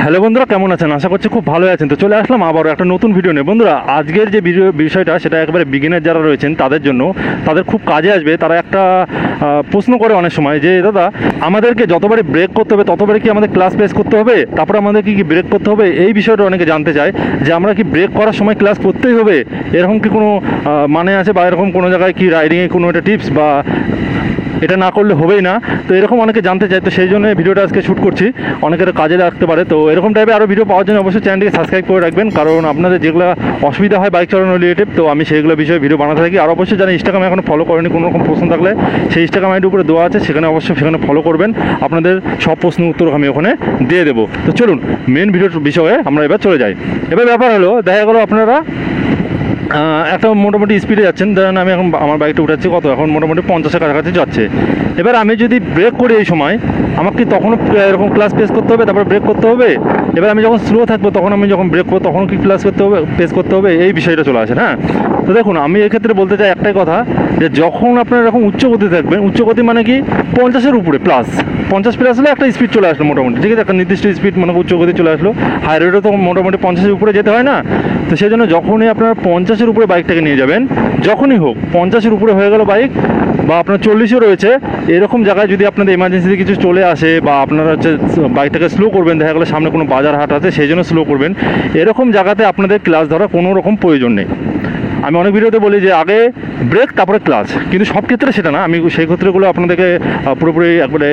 Hello বন্ধুরা, কেমন আছেন? আশা করছি খুব ভালো আছেন। তো চলে আসলাম আবারও একটা নতুন ভিডিও নিয়ে। বন্ধুরা, আজকের যে বিষয়টা সেটা একেবারে বিগিনার যারা রয়েছেন তাদের জন্য, তাদের খুব কাজে আসবে। তারা একটা প্রশ্ন করে অনেক সময় যে দাদা, আমাদেরকে যতবারই ব্রেক করতে হবে ততবারই কি আমাদের ক্লাস প্রেস করতে হবে, তারপরে আমাদেরকে কি ব্রেক করতে হবে? এই বিষয়টা অনেকে জানতে চায় যে আমরা কি ব্রেক করার সময় ক্লাস করতেই হবে, এরকম কি কোনো মানে আছে, বা এরকম কোনো জায়গায় কি রাইডিংয়ে কোনো একটা টিপস বা এটা না করলে হবেই না? তো এরকম অনেকে জানতে চায়। তো সেই জন্য ভিডিওটা আজকে শ্যুট করছি, অনেকের কাজে লাগতে পারে। তো এরকম টাইপের আরও ভিডিও পাওয়ার জন্য অবশ্যই চ্যানেলটিকে সাবস্ক্রাইব করে রাখবেন, কারণ আপনাদের যেগুলো অসুবিধা হয় বাইক চালানো রিলেটেড, তো আমি সেইগুলো বিষয়ে ভিডিও বানাতে থাকি। আর অবশ্যই জানি ইনস্টাগ্রামে এখনো ফলো করেনি, কোনো রকম প্রশ্ন থাকলে সেই ইনস্টাগ্রাম আইডির উপরে দেওয়া আছে, সেখানে অবশ্যই সেখানে ফলো করবেন। আপনাদের সব প্রশ্নের উত্তর আমি ওখানে দিয়ে দেবো। তো চলুন মেন ভিডিওর বিষয়ে আমরা এবার চলে যাই। এবার ব্যাপার হলো, দেখা গেলো আপনারা একটা মোটামুটি স্পিডে যাচ্ছেন। ধরেন আমি এখন আমার বাইকটা উঠাচ্ছি কত, এখন মোটামুটি 50-এর কাছাকাছি যাচ্ছে। এবার আমি যদি ব্রেক করি এই সময়, আমাকে তখনও এরকম ক্লাস প্রেস করতে হবে, তারপরে ব্রেক করতে হবে। এবার আমি যখন স্লো থাকবো, তখন আমি যখন ব্রেক করবো তখন কি ক্লাস করতে হবে, প্রেস করতে হবে, এই বিষয়টা চলে আসে। হ্যাঁ, তো দেখুন, আমি এক্ষেত্রে বলতে চাই একটাই কথা, যে যখন আপনারা এরকম উচ্চগতি থাকবেন, উচ্চগতি মানে কি 50-এর উপরে প্লাস, 50 প্লাস হলে একটা স্পিড চলে আসলো মোটামুটি, ঠিক আছে, একটা নির্দিষ্ট স্পিড মানে উচ্চগতি চলে আসলো। হাই রোডে তো মোটামুটি 50-এর উপরে যেতে হয় না। তো সেই জন্য যখনই আপনারা 50-এর উপরে বাইকটাকে নিয়ে যাবেন, যখনই হোক 50-এর উপরে হয়ে গেল বাইক, বা আপনার 40-ও রয়েছে, এরকম জায়গায় যদি আপনাদের এমার্জেন্সিতে কিছু চলে আসে, বা আপনারা হচ্ছে বাইকটাকে স্লো করবেন, দেখা গেলো সামনে কোনো বাজার হাট আছে সেই জন্য স্লো করবেন, এরকম জায়গাতে আপনাদের ক্লাস ধরার কোনো রকম প্রয়োজন নেই। আমি অনেক ভিডিওতে বলি যে আগে ব্রেক তারপরে ক্লাচ, কিন্তু সব ক্ষেত্রে সেটা না। আমি সেই ক্ষেত্রেগুলো আপনাদেরকে পুরোপুরি একবারে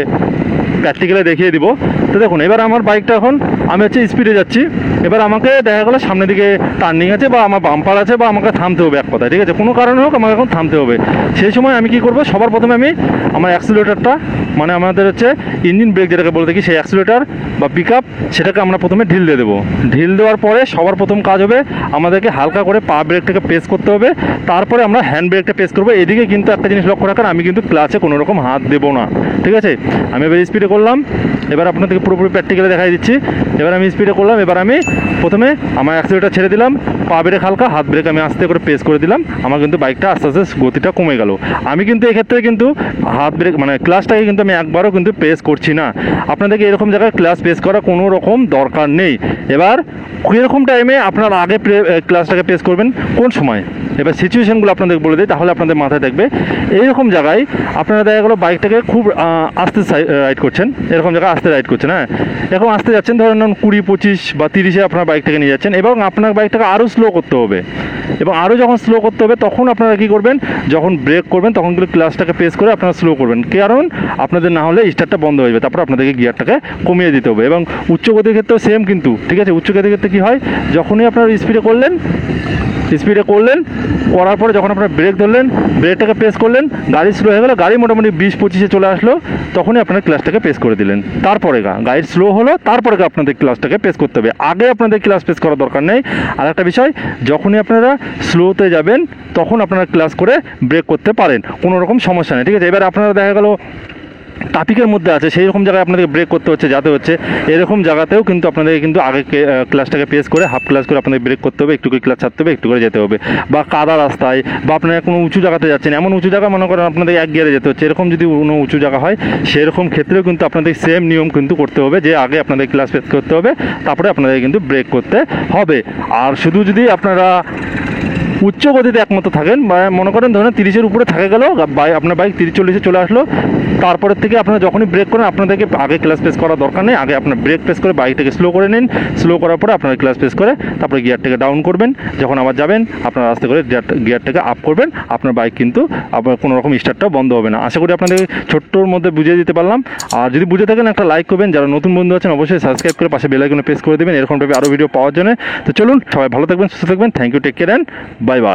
প্র্যাকটিক্যালে দেখিয়ে দিব। তো দেখুন, এবার আমার বাইকটা এখন আমি হচ্ছে স্পিডে যাচ্ছি। এবার আমাকে দেখা গেলো সামনের দিকে টার্নিং আছে, বা আমার বাম্পার আছে, বা আমাকে থামতে হবে এক কথায়, ঠিক আছে, কোনো কারণে হোক আমাকে এখন থামতে হবে। সেই সময় আমি কী করবো, সবার প্রথমে আমি আমার অ্যাক্সিলারেটরটা, মানে আমাদের হচ্ছে ইঞ্জিন ব্রেক যেটাকে বলে থাকি, সেই অ্যাক্সিলারেটর বা পিক আপ, সেটাকে আমরা প্রথমে ঢিল দিয়ে দেবো। ঢিল দেওয়ার পরে সবার প্রথম কাজ হবে আমাদেরকে হালকা করে পা ব্রেকটাকে প্রেস করতে হবে, তারপরে আমরা হ্যান্ড ব্রেকটা প্রেস করবো। এদিকে কিন্তু একটা জিনিস লক্ষ্য রাখার, আমি কিন্তু ক্লাচে কোনো রকম হাত দেবো না, ঠিক আছে। আমি এবার স্পিডে করলাম, এবার আপনাদেরকে পুরোপুরি প্র্যাকটিক্যালে দেখাই দিচ্ছি। এবার আমি স্পিডে করলাম, এবার আমি প্রথমে আমার অ্যাক্সিলারেটর ছেড়ে দিলাম, পা ব্রেক হালকা, হাত ব্রেক আমি আস্তে করে প্রেস করে দিলাম। আমার কিন্তু বাইকটা আস্তে আস্তে গতিটা কমে গেল। আমি কিন্তু এক্ষেত্রে কিন্তু হাত ব্রেক মানে ক্লাচটাকে কিন্তু আমি একবারও কিন্তু প্রেস করছি না। আপনাদেরকে এরকম জায়গায় ক্লাচ প্রেস করা কোনো রকম দরকার নেই। এবার কীরকম টাইমে আপনারা আগে ক্লাচটাকে প্রেস করবেন, কোন সময়, এবার সিচুয়েশানগুলো আপনাদের বলে দিই, তাহলে আপনাদের মাথায় থাকবে। এইরকম জায়গায় আপনারা দেখা গেলো বাইকটাকে খুব আস্তে রাইড করছেন, এরকম জায়গায় আস্তে রাইড করছেন, হ্যাঁ, এরকম আস্তে যাচ্ছেন, ধরেন 20, 25 বা 30-এ আপনার বাইকটাকে নিয়ে যাচ্ছেন, এবং আপনার বাইকটাকে আরও স্লো করতে হবে। এবং আরও যখন স্লো করতে হবে, তখন আপনারা কী করবেন, যখন ব্রেক করবেন তখন কিন্তু ক্লাচটাকে প্রেস করে আপনারা স্লো করবেন, কারণ আপনাদের না হলে স্টার্টটা বন্ধ হয়ে যাবে। তারপর আপনাদেরকে গিয়ারটাকে কমিয়ে দিতে হবে। এবং উচ্চগতির ক্ষেত্রেও সেম কিন্তু, ঠিক আছে। উচ্চগতির ক্ষেত্রে কী হয়, যখনই আপনারা স্পিডে করলেন, করার পরে যখন আপনারা ব্রেক ধরলেন, ব্রেকটাকে প্রেস করলেন, গাড়ি স্লো হয়ে গেলো, গাড়ি মোটামুটি 20-25-এ চলে আসলো, তখনই আপনারা ক্লাচটাকে প্রেস করে দিলেন। তারপরে গাড়ি স্লো হলো, তারপরে আপনাদের ক্লাচটাকে প্রেস করতে হবে, আগে আপনাদের ক্লাচ প্রেস করার দরকার নেই। আর একটা বিষয়, যখনই আপনারা স্লোতে যাবেন তখন আপনারা ক্লাচ করে ব্রেক করতে পারেন, কোনো রকম সমস্যা নেই, ঠিক আছে। এবার আপনারা দেখা গেলো ট্রাফিকের মধ্যে আছে, সেই রকম জায়গায় আপনাদেরকে ব্রেক করতে হচ্ছে, যাতে হচ্ছে এরকম জায়গাতেও কিন্তু আপনাদেরকে কিন্তু আগে ক্লাচটাকে প্রেস করে হাফ ক্লাচ করে আপনাদের ব্রেক করতে হবে, একটু করে ক্লাচ ছাড়তে হবে, একটু করে যেতে হবে। বা কাদা রাস্তায়, বা আপনারা কোনো উঁচু জায়গাতে যাচ্ছেন, এমন উঁচু জায়গা মনে করেন আপনাদের এক গিয়ারে যেতে হচ্ছে, এরকম যদি কোনো উঁচু জায়গা হয়, সেরকম ক্ষেত্রেও কিন্তু আপনাদের সেম নিয়ম কিন্তু করতে হবে, যে আগে আপনাদের ক্লাচ প্রেস করতে হবে, তারপরে আপনাদের কিন্তু ব্রেক করতে হবে। আর শুধু যদি আপনারা উচ্চ গতিতে একমাত্র থাকেন, বা মনে করেন ধরেন 30-এর উপরে থাকে গেল আপনার বাইক 30-40-এ চলে আসলো, তারপরের থেকে আপনারা যখনই ব্রেক করেন আপনাদেরকে আগে ক্লাচ প্রেস করার দরকার নেই, আগে আপনার ব্রেক প্রেস করে বাইকটাকে স্লো করে নিন। স্লো করার পরে আপনার ক্লাচ প্রেস করে তারপরে গিয়ারটাকে ডাউন করবেন। যখন আবার যাবেন আপনারা আস্তে করে গিয়ারটাকে আপ করবেন, আপনার বাইক কিন্তু আপনার কোনো রকম স্টার্টটা বন্ধ হবে না। আশা করি আপনাদের ছোট্টর মধ্যে বুঝিয়ে দিতে পারলাম। আর যদি বুঝে থাকেন একটা লাইক করবেন, যারা নতুন বন্ধু আছেন অবশ্যই সাবস্ক্রাইব করে পাশে বেল আইকনে প্রেস করে দেবেন, এরকম টাইপের আরও ভিডিও পাওয়ার জন্য। তো চলুন, সবাই ভালো থাকবেন, সুস্থ থাকবেন। Thank you, take care and bye by.